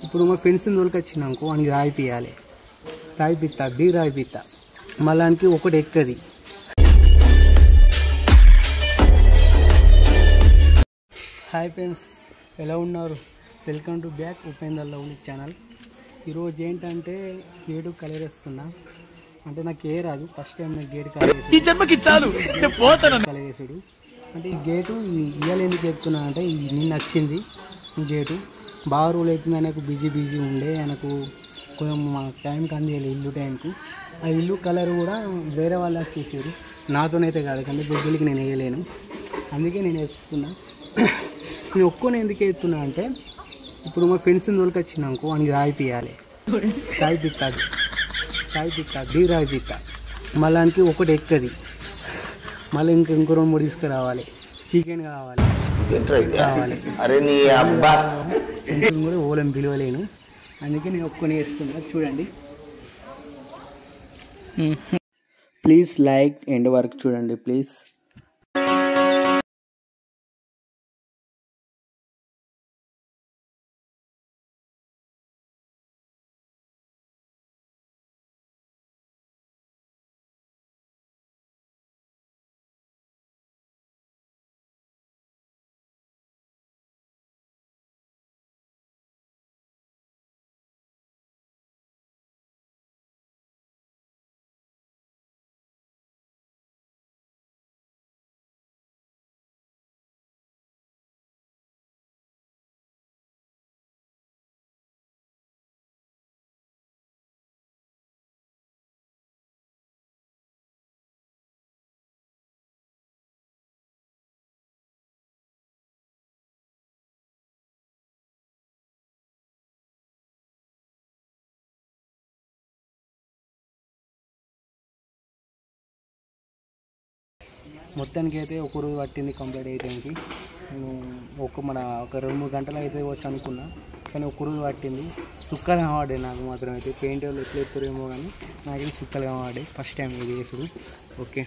ఇప్పుడు మా ఫ్రెండ్స్ని తోలుకొచ్చినాకో వానికి రాయిపియాలి, రాయిపిస్తా మళ్ళానికి ఒకటి ఎక్కది. హాయ్ ఫ్రెండ్స్, ఎలా ఉన్నారు? Welcome to back Upender lovely channel. ఈరోజు ఏంటంటే గేటు కలర్ వేస్తున్నా. అంటే నాకు ఏ రాదు, ఫస్ట్ టైం నాకు గేటు కలర్ వేసుడు. అంటే ఈ గేటు ఇవాళ ఎందుకు వేస్తున్నా అంటే నిన్న వచ్చింది ఈ గేటు. బాగా రోజులు అవుతుంది, ఆయనకు బిజీ ఉండే, ఆయనకు కొంచెం మా టైంకి అందేయాలి ఇల్లు టైంకు. ఆ ఇల్లు కలర్ కూడా వేరే వాళ్ళు చేసారు, నాతోనైతే కాదు కానీ బొగ్గులకి నేను వేయలేను, అందుకే నేను వేస్తున్నా. నేను ఒక్కనే ఎందుకు వేస్తున్నా అంటే ఇప్పుడు మా ఫ్రెండ్స్ని తోలుకొచ్చినాకో వానికి రాయిపియాలి, రాయిపిస్తా మళ్ళానికి ఒకటి ఎక్కది. మళ్ళీ ఇంకో 2-3 తీసుకురావాలి, చికెన్ కావాలి, కూడా ఓలం పిలవలేను, అందుకే నేను ఒక్కనే వేస్తున్నా. చూడండి ప్లీజ్ లైక్ ఎండ్ వరకు చూడండి ప్లీజ్. మొత్తానికి అయితే ఒక రోజు పట్టింది కంప్లీట్ అయ్యేటానికి. నేను ఒక 2-3 గంటలు అయితే వచ్చి అనుకున్నా, కానీ ఒక రోజు పట్టింది. సుక్కలు కనబడ్డాయి నాకు మాత్రం. అయితే పెయింట్ వాళ్ళు ఎట్లా ఎత్తారేమో కానీ నాకైతే సుక్కలు కనబడ్డాయి. ఫస్ట్ టైం ఇది వేసుడు. ఓకే.